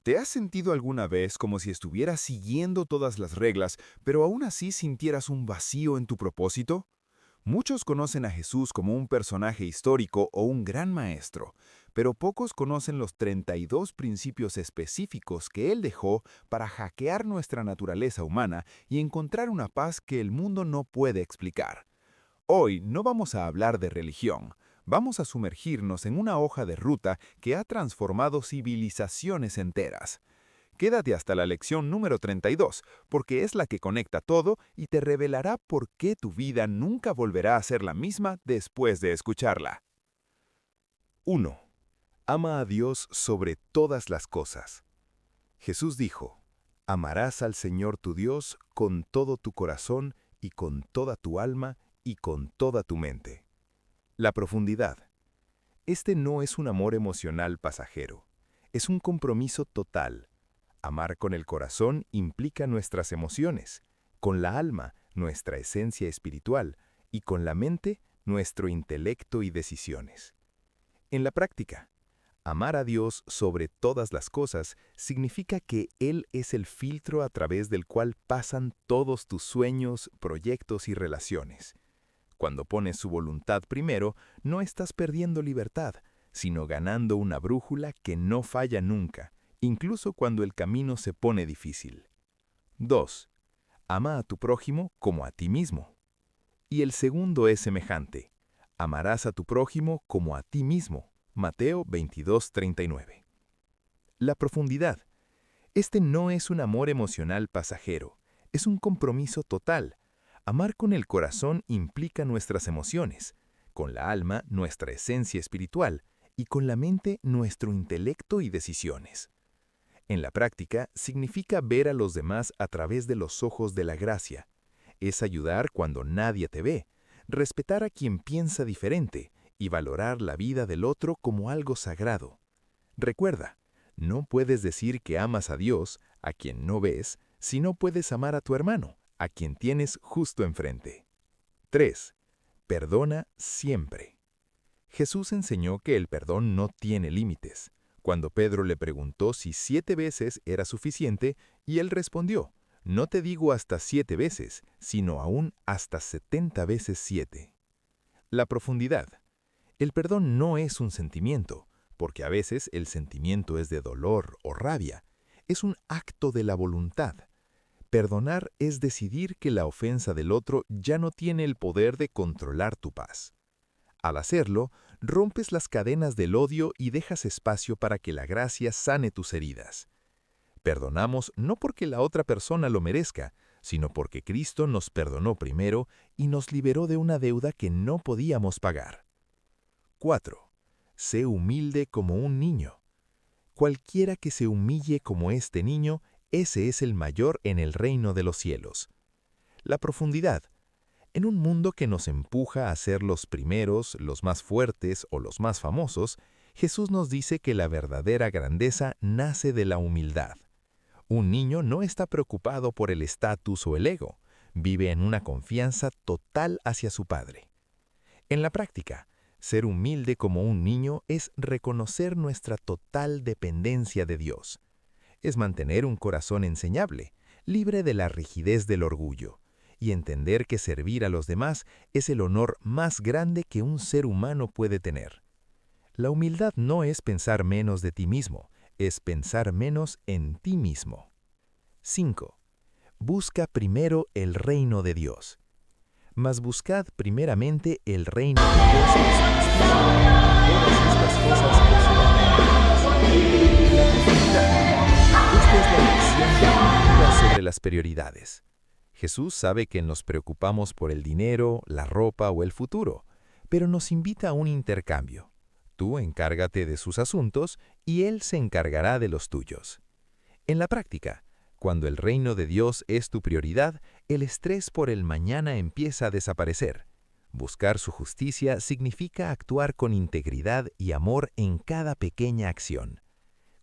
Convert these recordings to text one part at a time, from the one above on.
¿Te has sentido alguna vez como si estuvieras siguiendo todas las reglas, pero aún así sintieras un vacío en tu propósito? Muchos conocen a Jesús como un personaje histórico o un gran maestro, pero pocos conocen los 32 principios específicos que Él dejó para hackear nuestra naturaleza humana y encontrar una paz que el mundo no puede explicar. Hoy no vamos a hablar de religión, vamos a sumergirnos en una hoja de ruta que ha transformado civilizaciones enteras. Quédate hasta la lección número 32, porque es la que conecta todo y te revelará por qué tu vida nunca volverá a ser la misma después de escucharla. 1. Ama a Dios sobre todas las cosas. Jesús dijo, amarás al Señor tu Dios con todo tu corazón y con toda tu alma y con toda tu mente. La profundidad. Este no es un amor emocional pasajero, es un compromiso total. Amar con el corazón implica nuestras emociones, con la alma, nuestra esencia espiritual, y con la mente, nuestro intelecto y decisiones. En la práctica, amar a Dios sobre todas las cosas significa que Él es el filtro a través del cual pasan todos tus sueños, proyectos y relaciones. Cuando pones su voluntad primero, no estás perdiendo libertad, sino ganando una brújula que no falla nunca, incluso cuando el camino se pone difícil. 2. Ama a tu prójimo como a ti mismo. Y el segundo es semejante. Amarás a tu prójimo como a ti mismo. Mateo 22:39. La profundidad. Este no es un amor emocional pasajero, es un compromiso total. Amar con el corazón implica nuestras emociones, con la alma nuestra esencia espiritual y con la mente nuestro intelecto y decisiones. En la práctica significa ver a los demás a través de los ojos de la gracia. Es ayudar cuando nadie te ve, respetar a quien piensa diferente y valorar la vida del otro como algo sagrado. Recuerda, no puedes decir que amas a Dios, a quien no ves, si no puedes amar a tu hermano, a quien tienes justo enfrente. 3. Perdona siempre. Jesús enseñó que el perdón no tiene límites. Cuando Pedro le preguntó si 7 veces era suficiente, y él respondió, no te digo hasta 7 veces, sino aún hasta 70 veces 7. La profundidad. El perdón no es un sentimiento, porque a veces el sentimiento es de dolor o rabia. Es un acto de la voluntad. Perdonar es decidir que la ofensa del otro ya no tiene el poder de controlar tu paz. Al hacerlo, rompes las cadenas del odio y dejas espacio para que la gracia sane tus heridas. Perdonamos no porque la otra persona lo merezca, sino porque Cristo nos perdonó primero y nos liberó de una deuda que no podíamos pagar. 4. Sé humilde como un niño. Cualquiera que se humille como este niño, ese es el mayor en el reino de los cielos. La profundidad. En un mundo que nos empuja a ser los primeros, los más fuertes o los más famosos, Jesús nos dice que la verdadera grandeza nace de la humildad. Un niño no está preocupado por el estatus o el ego, vive en una confianza total hacia su padre. En la práctica, ser humilde como un niño es reconocer nuestra total dependencia de Dios. Es mantener un corazón enseñable, libre de la rigidez del orgullo, y entender que servir a los demás es el honor más grande que un ser humano puede tener. La humildad no es pensar menos de ti mismo, es pensar menos en ti mismo. 5. Busca primero el reino de Dios. Mas buscad primeramente el reino de Dios y su justicia, y todas estas cosas os serán añadidas. La profundidad. Esta es la lección definitiva sobre las prioridades. Jesús sabe que nos preocupamos por el dinero, la ropa o el futuro, pero nos invita a un intercambio. Tú encárgate de sus asuntos y Él se encargará de los tuyos. En la práctica, cuando el reino de Dios es tu prioridad, el estrés por el mañana empieza a desaparecer. Buscar su justicia significa actuar con integridad y amor en cada pequeña acción.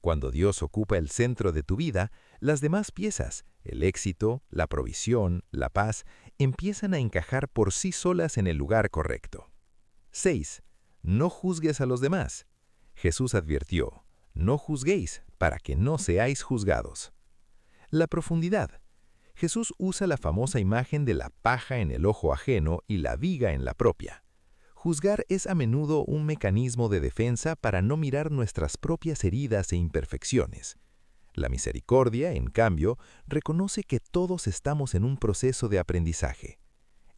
Cuando Dios ocupa el centro de tu vida, las demás piezas, el éxito, la provisión, la paz, empiezan a encajar por sí solas en el lugar correcto. 6. No juzgues a los demás. Jesús advirtió, no juzguéis, para que no seáis juzgados. La profundidad. Jesús usa la famosa imagen de la paja en el ojo ajeno y la viga en la propia. Juzgar es a menudo un mecanismo de defensa para no mirar nuestras propias heridas e imperfecciones. La misericordia, en cambio, reconoce que todos estamos en un proceso de aprendizaje.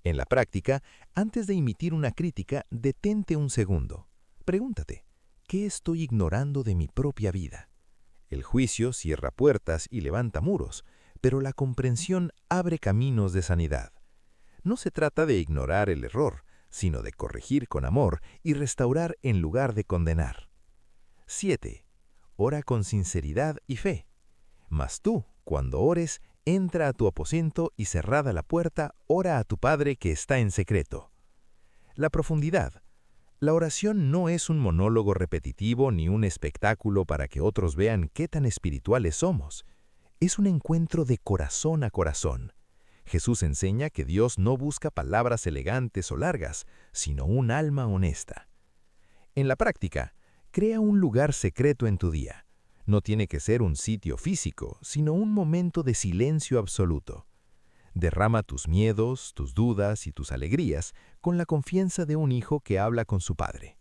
En la práctica, antes de emitir una crítica, detente un segundo. Pregúntate, ¿qué estoy ignorando de mi propia vida? El juicio cierra puertas y levanta muros, pero la comprensión abre caminos de sanidad. No se trata de ignorar el error, sino de corregir con amor y restaurar en lugar de condenar. 7. Ora con sinceridad y fe. Mas tú, cuando ores, entra a tu aposento y cerrada la puerta, ora a tu Padre que está en secreto. La profundidad. La oración no es un monólogo repetitivo ni un espectáculo para que otros vean qué tan espirituales somos. Es un encuentro de corazón a corazón. Jesús enseña que Dios no busca palabras elegantes o largas, sino un alma honesta. En la práctica, crea un lugar secreto en tu día. No tiene que ser un sitio físico, sino un momento de silencio absoluto. Derrama tus miedos, tus dudas y tus alegrías con la confianza de un hijo que habla con su padre.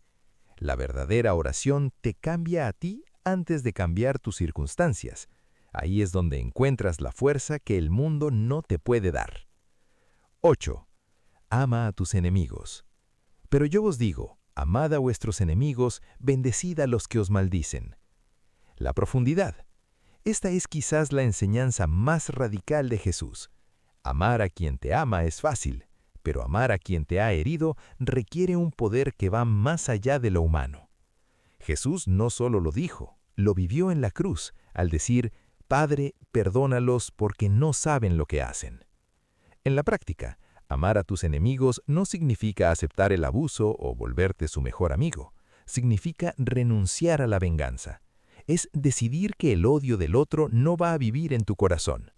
La verdadera oración te cambia a ti antes de cambiar tus circunstancias. Ahí es donde encuentras la fuerza que el mundo no te puede dar. 8. Ama a tus enemigos. Pero yo os digo, amad a vuestros enemigos, bendecid a los que os maldicen. La profundidad. Esta es quizás la enseñanza más radical de Jesús. Amar a quien te ama es fácil, pero amar a quien te ha herido requiere un poder que va más allá de lo humano. Jesús no solo lo dijo, lo vivió en la cruz, al decir, Padre, perdónalos porque no saben lo que hacen. En la práctica, amar a tus enemigos no significa aceptar el abuso o volverte su mejor amigo. Significa renunciar a la venganza. Es decidir que el odio del otro no va a vivir en tu corazón.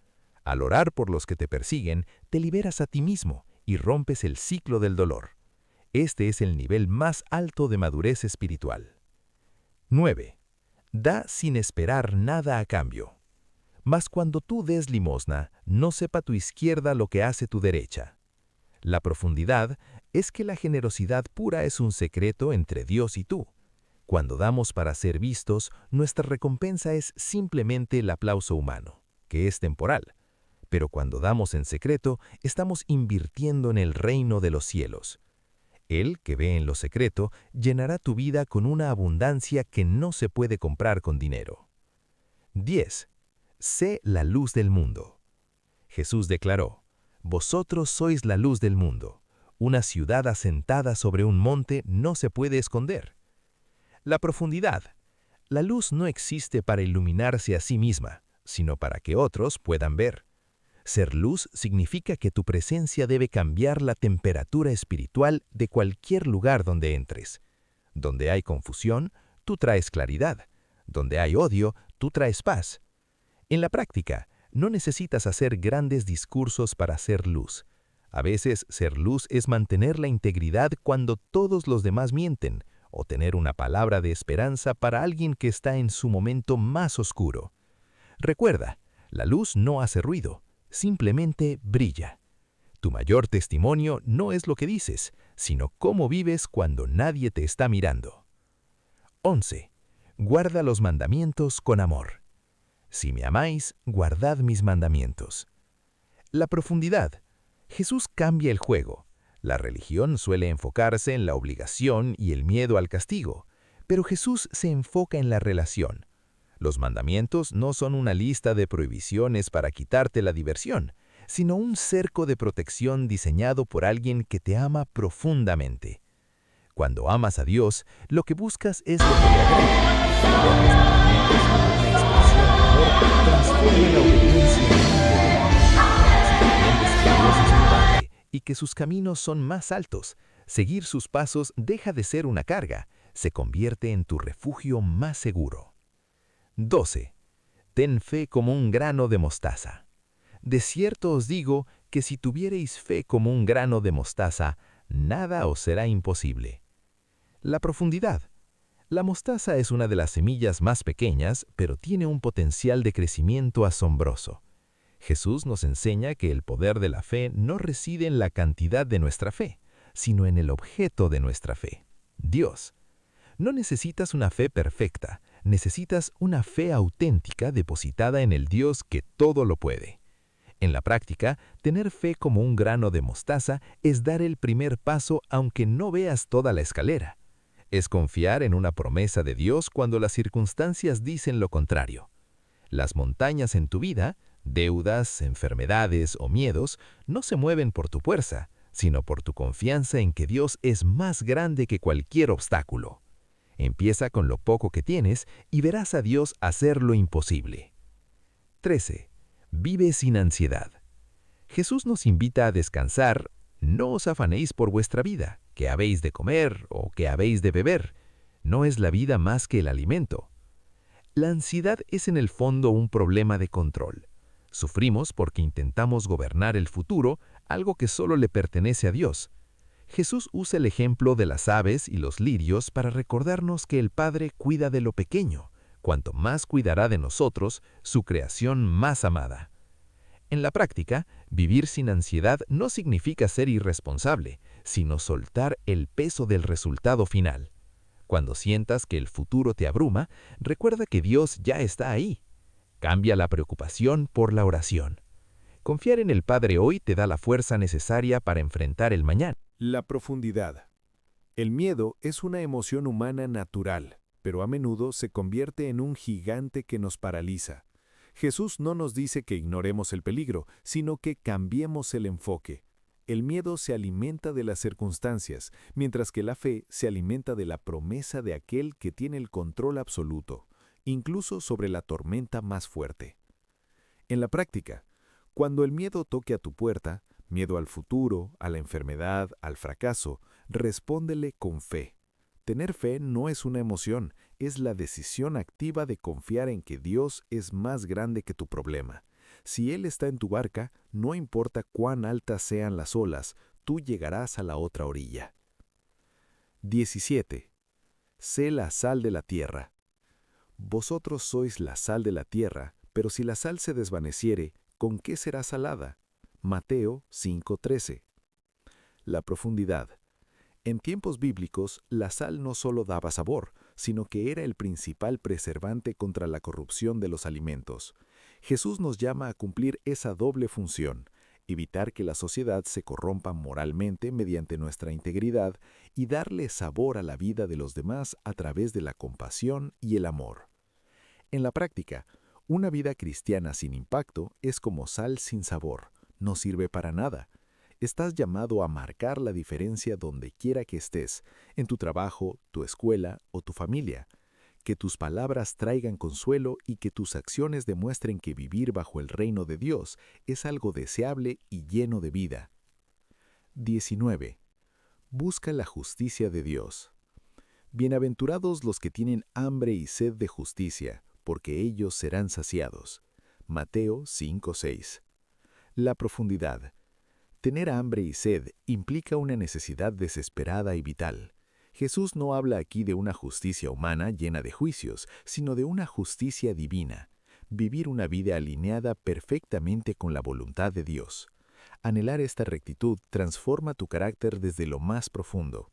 Al orar por los que te persiguen, te liberas a ti mismo y rompes el ciclo del dolor. Este es el nivel más alto de madurez espiritual. 9. Da sin esperar nada a cambio. Mas cuando tú des limosna, no sepa tu izquierda lo que hace tu derecha. La profundidad es que la generosidad pura es un secreto entre Dios y tú. Cuando damos para ser vistos, nuestra recompensa es simplemente el aplauso humano, que es temporal. Pero cuando damos en secreto, estamos invirtiendo en el reino de los cielos. Él, que ve en lo secreto, llenará tu vida con una abundancia que no se puede comprar con dinero. 10. Sé la luz del mundo. Jesús declaró, Vosotros sois la luz del mundo. Una ciudad asentada sobre un monte no se puede esconder. La profundidad. La luz no existe para iluminarse a sí misma, sino para que otros puedan ver. Ser luz significa que tu presencia debe cambiar la temperatura espiritual de cualquier lugar donde entres. Donde hay confusión, tú traes claridad. Donde hay odio, tú traes paz. En la práctica, no necesitas hacer grandes discursos para ser luz. A veces, ser luz es mantener la integridad cuando todos los demás mienten, o tener una palabra de esperanza para alguien que está en su momento más oscuro. Recuerda, la luz no hace ruido, simplemente brilla. Tu mayor testimonio no es lo que dices, sino cómo vives cuando nadie te está mirando. 11. Guarda los mandamientos con amor. Si me amáis, guardad mis mandamientos. La profundidad. Jesús cambia el juego. La religión suele enfocarse en la obligación y el miedo al castigo, pero Jesús se enfoca en la relación. Los mandamientos no son una lista de prohibiciones para quitarte la diversión, sino un cerco de protección diseñado por alguien que te ama profundamente. Cuando amas a Dios, lo que buscas es lo que le agrada. Transforma la obediencia en un deber. Si entiendes que Dios es tu Padre y que sus caminos son más altos, seguir sus pasos deja de ser una carga, se convierte en tu refugio más seguro. 12. Ten fe como un grano de mostaza. De cierto os digo que si tuviereis fe como un grano de mostaza, nada os será imposible. La profundidad. La mostaza es una de las semillas más pequeñas, pero tiene un potencial de crecimiento asombroso. Jesús nos enseña que el poder de la fe no reside en la cantidad de nuestra fe, sino en el objeto de nuestra fe, Dios. No necesitas una fe perfecta, necesitas una fe auténtica depositada en el Dios que todo lo puede. En la práctica, tener fe como un grano de mostaza es dar el primer paso aunque no veas toda la escalera. Es confiar en una promesa de Dios cuando las circunstancias dicen lo contrario. Las montañas en tu vida, deudas, enfermedades o miedos, no se mueven por tu fuerza, sino por tu confianza en que Dios es más grande que cualquier obstáculo. Empieza con lo poco que tienes y verás a Dios hacer lo imposible. 13. Vive sin ansiedad. Jesús nos invita a descansar. No os afanéis por vuestra vida, qué habéis de comer o qué habéis de beber. No es la vida más que el alimento. La ansiedad es en el fondo un problema de control. Sufrimos porque intentamos gobernar el futuro, algo que solo le pertenece a Dios. Jesús usa el ejemplo de las aves y los lirios para recordarnos que el Padre cuida de lo pequeño, cuanto más cuidará de nosotros, su creación más amada. En la práctica, vivir sin ansiedad no significa ser irresponsable, sino soltar el peso del resultado final. Cuando sientas que el futuro te abruma, recuerda que Dios ya está ahí. Cambia la preocupación por la oración. Confiar en el Padre hoy te da la fuerza necesaria para enfrentar el mañana. La profundidad. El miedo es una emoción humana natural, pero a menudo se convierte en un gigante que nos paraliza. Jesús no nos dice que ignoremos el peligro, sino que cambiemos el enfoque. El miedo se alimenta de las circunstancias, mientras que la fe se alimenta de la promesa de aquel que tiene el control absoluto, incluso sobre la tormenta más fuerte. En la práctica, cuando el miedo toque a tu puerta, miedo al futuro, a la enfermedad, al fracaso, respóndele con fe. Tener fe no es una emoción, es la decisión activa de confiar en que Dios es más grande que tu problema. Si Él está en tu barca, no importa cuán altas sean las olas, tú llegarás a la otra orilla. 17. Sé la sal de la tierra. Vosotros sois la sal de la tierra, pero si la sal se desvaneciere, ¿con qué será salada? Mateo 5:13. La profundidad. En tiempos bíblicos, la sal no solo daba sabor, sino que era el principal preservante contra la corrupción de los alimentos. Jesús nos llama a cumplir esa doble función, evitar que la sociedad se corrompa moralmente mediante nuestra integridad y darle sabor a la vida de los demás a través de la compasión y el amor. En la práctica, una vida cristiana sin impacto es como sal sin sabor, no sirve para nada. Estás llamado a marcar la diferencia donde quiera que estés, en tu trabajo, tu escuela o tu familia. Que tus palabras traigan consuelo y que tus acciones demuestren que vivir bajo el reino de Dios es algo deseable y lleno de vida. 19. Busca la justicia de Dios. Bienaventurados los que tienen hambre y sed de justicia, porque ellos serán saciados. Mateo 5:6. La profundidad. Tener hambre y sed implica una necesidad desesperada y vital. Jesús no habla aquí de una justicia humana llena de juicios, sino de una justicia divina. Vivir una vida alineada perfectamente con la voluntad de Dios. Anhelar esta rectitud transforma tu carácter desde lo más profundo.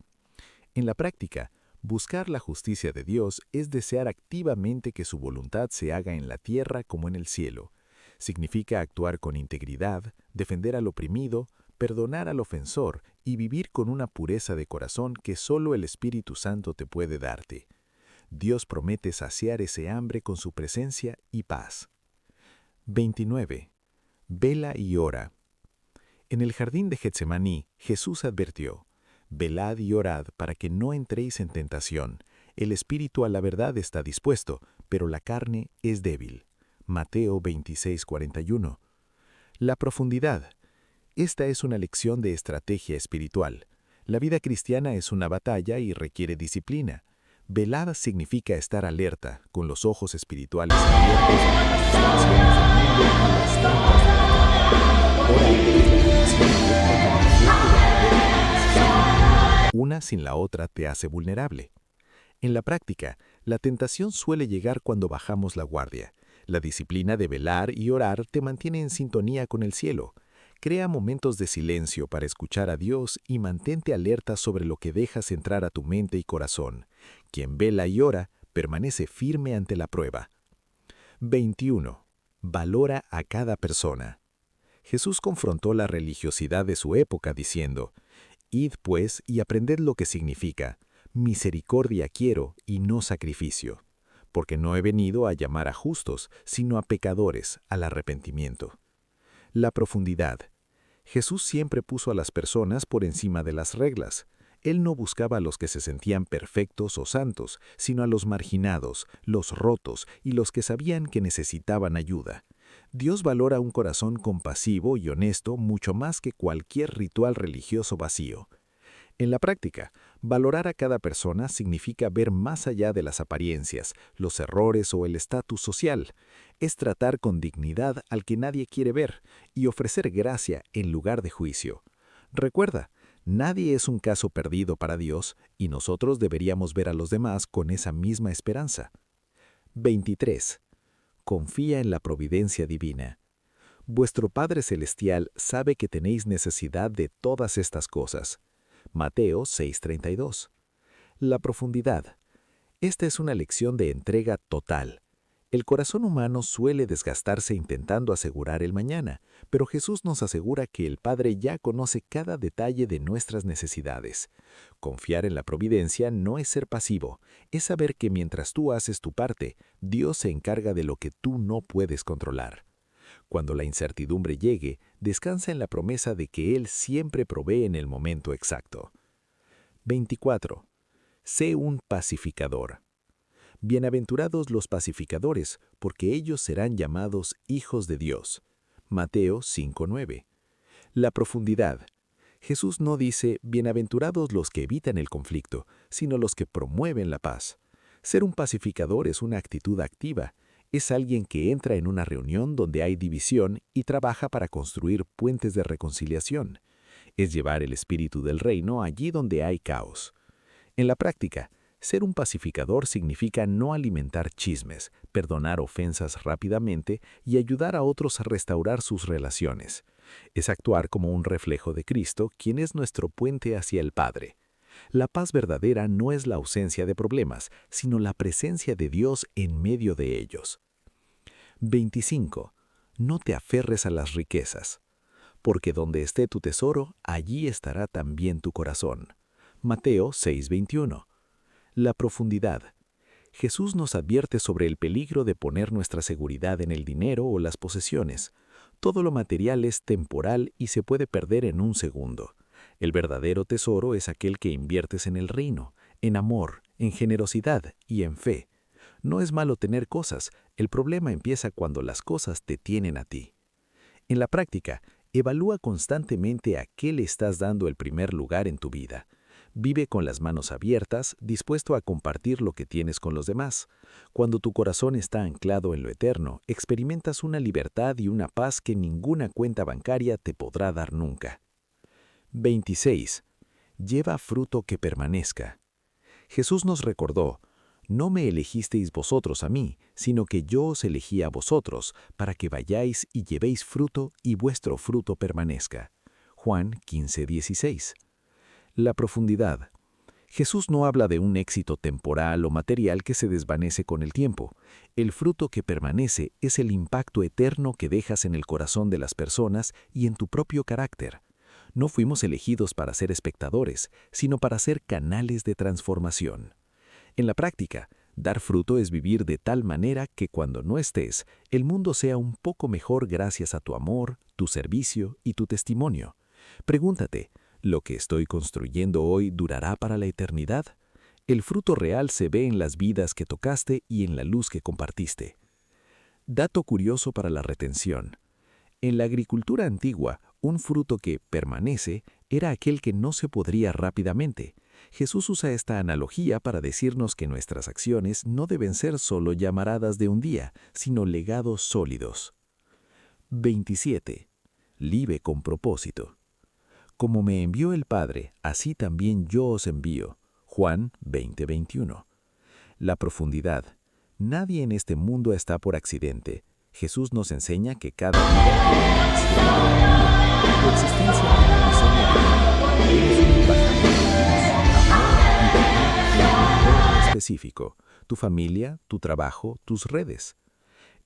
En la práctica, buscar la justicia de Dios es desear activamente que su voluntad se haga en la tierra como en el cielo. Significa actuar con integridad, defender al oprimido, perdonar al ofensor y vivir con una pureza de corazón que solo el Espíritu Santo te puede darte. Dios promete saciar ese hambre con su presencia y paz. 29. Vela y ora. En el jardín de Getsemaní, Jesús advirtió: velad y orad para que no entréis en tentación. El espíritu a la verdad está dispuesto, pero la carne es débil. Mateo 26:41. La profundidad. Esta es una lección de estrategia espiritual. La vida cristiana es una batalla y requiere disciplina. Velar significa estar alerta, con los ojos espirituales abiertos a las tentaciones del mundo y las trampas de la carne. Orar es la dirección directa que nos lleva a la necesidad. Una sin la otra te hace vulnerable. En la práctica, la tentación suele llegar cuando bajamos la guardia. La disciplina de velar y orar te mantiene en sintonía con el cielo. Crea momentos de silencio para escuchar a Dios y mantente alerta sobre lo que dejas entrar a tu mente y corazón. Quien vela y ora permanece firme ante la prueba. 21. Valora a cada persona. Jesús confrontó la religiosidad de su época diciendo: «Id pues y aprended lo que significa, misericordia quiero y no sacrificio, porque no he venido a llamar a justos, sino a pecadores al arrepentimiento». La profundidad. Jesús siempre puso a las personas por encima de las reglas. Él no buscaba a los que se sentían perfectos o santos, sino a los marginados, los rotos y los que sabían que necesitaban ayuda. Dios valora un corazón compasivo y honesto mucho más que cualquier ritual religioso vacío. En la práctica, valorar a cada persona significa ver más allá de las apariencias, los errores o el estatus social. Es tratar con dignidad al que nadie quiere ver y ofrecer gracia en lugar de juicio. Recuerda, nadie es un caso perdido para Dios y nosotros deberíamos ver a los demás con esa misma esperanza. 23. Confía en la providencia divina. Vuestro Padre Celestial sabe que tenéis necesidad de todas estas cosas. Mateo 6:32. La profundidad. Esta es una lección de entrega total. El corazón humano suele desgastarse intentando asegurar el mañana, pero Jesús nos asegura que el Padre ya conoce cada detalle de nuestras necesidades. Confiar en la providencia no es ser pasivo, es saber que mientras tú haces tu parte, Dios se encarga de lo que tú no puedes controlar. Cuando la incertidumbre llegue, descansa en la promesa de que Él siempre provee en el momento exacto. 24. Sé un pacificador. Bienaventurados los pacificadores, porque ellos serán llamados hijos de Dios. Mateo 5:9. La profundidad. Jesús no dice, bienaventurados los que evitan el conflicto, sino los que promueven la paz. Ser un pacificador es una actitud activa. Es alguien que entra en una reunión donde hay división y trabaja para construir puentes de reconciliación. Es llevar el espíritu del reino allí donde hay caos. En la práctica, ser un pacificador significa no alimentar chismes, perdonar ofensas rápidamente y ayudar a otros a restaurar sus relaciones. Es actuar como un reflejo de Cristo, quien es nuestro puente hacia el Padre. La paz verdadera no es la ausencia de problemas, sino la presencia de Dios en medio de ellos. 25. No te aferres a las riquezas, porque donde esté tu tesoro, allí estará también tu corazón. Mateo 6:21. La profundidad. Jesús nos advierte sobre el peligro de poner nuestra seguridad en el dinero o las posesiones. Todo lo material es temporal y se puede perder en un segundo. El verdadero tesoro es aquel que inviertes en el reino, en amor, en generosidad y en fe. No es malo tener cosas, el problema empieza cuando las cosas te tienen a ti. En la práctica, evalúa constantemente a qué le estás dando el primer lugar en tu vida. Vive con las manos abiertas, dispuesto a compartir lo que tienes con los demás. Cuando tu corazón está anclado en lo eterno, experimentas una libertad y una paz que ninguna cuenta bancaria te podrá dar nunca. 26. Lleva fruto que permanezca. Jesús nos recordó, no me elegisteis vosotros a mí, sino que yo os elegí a vosotros, para que vayáis y llevéis fruto y vuestro fruto permanezca. Juan 15:16. La profundidad. Jesús no habla de un éxito temporal o material que se desvanece con el tiempo. El fruto que permanece es el impacto eterno que dejas en el corazón de las personas y en tu propio carácter. No fuimos elegidos para ser espectadores, sino para ser canales de transformación. En la práctica, dar fruto es vivir de tal manera que cuando no estés, el mundo sea un poco mejor gracias a tu amor, tu servicio y tu testimonio. Pregúntate, ¿lo que estoy construyendo hoy durará para la eternidad? El fruto real se ve en las vidas que tocaste y en la luz que compartiste. Dato curioso para la retención. En la agricultura antigua, un fruto que permanece era aquel que no se podría rápidamente. Jesús usa esta analogía para decirnos que nuestras acciones no deben ser solo llamaradas de un día, sino legados sólidos. 27. Vive con propósito. Como me envió el Padre, así también yo os envío. Juan 20:21. La profundidad. Nadie en este mundo está por accidente. Jesús nos enseña que cada vida tiene una misión. Tu existencia tiene un diseño divino. Eres un embajador de Dios, amor y verdad en un entorno específico. Tu familia, tu trabajo, tus redes.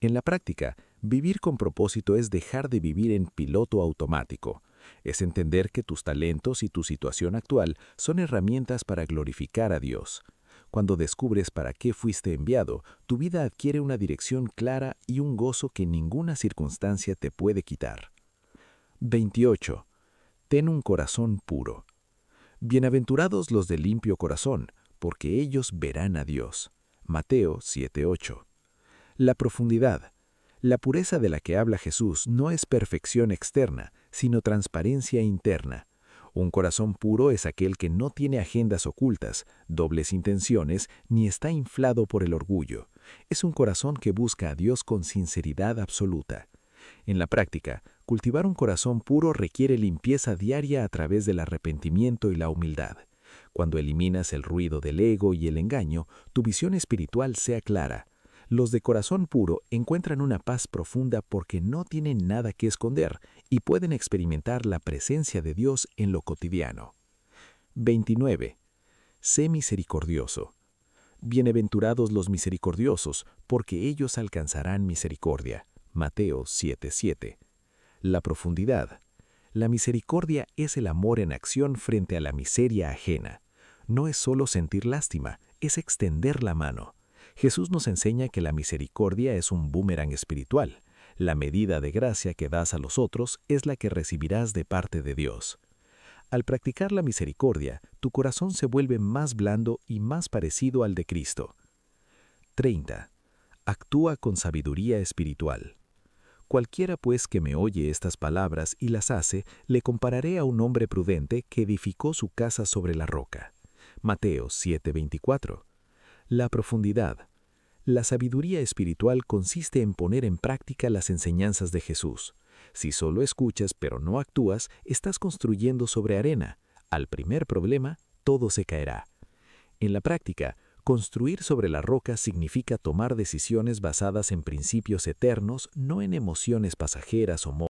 En la práctica, vivir con propósito es dejar de vivir en piloto automático. Es entender que tus talentos y tu situación actual son herramientas para glorificar a Dios. Cuando descubres para qué fuiste enviado, tu vida adquiere una dirección clara y un gozo que ninguna circunstancia te puede quitar. 28. Ten un corazón puro. Bienaventurados los de limpio corazón, porque ellos verán a Dios. Mateo 7:8. La profundidad. La pureza de la que habla Jesús no es perfección externa, sino transparencia interna. Un corazón puro es aquel que no tiene agendas ocultas, dobles intenciones, ni está inflado por el orgullo. Es un corazón que busca a Dios con sinceridad absoluta. En la práctica, cultivar un corazón puro requiere limpieza diaria a través del arrepentimiento y la humildad. Cuando eliminas el ruido del ego y el engaño, tu visión espiritual sea clara. Los de corazón puro encuentran una paz profunda porque no tienen nada que esconder y pueden experimentar la presencia de Dios en lo cotidiano. 29. Sé misericordioso. Bienaventurados los misericordiosos, porque ellos alcanzarán misericordia. Mateo 7:7. La profundidad. La misericordia es el amor en acción frente a la miseria ajena. No es solo sentir lástima, es extender la mano. Jesús nos enseña que la misericordia es un boomerang espiritual. La medida de gracia que das a los otros es la que recibirás de parte de Dios. Al practicar la misericordia, tu corazón se vuelve más blando y más parecido al de Cristo. 30. Actúa con sabiduría espiritual. Cualquiera pues que me oye estas palabras y las hace, le compararé a un hombre prudente que edificó su casa sobre la roca. Mateo 7:24. La profundidad. La sabiduría espiritual consiste en poner en práctica las enseñanzas de Jesús. Si solo escuchas pero no actúas, estás construyendo sobre arena. Al primer problema, todo se caerá. En la práctica, construir sobre la roca significa tomar decisiones basadas en principios eternos, no en emociones pasajeras o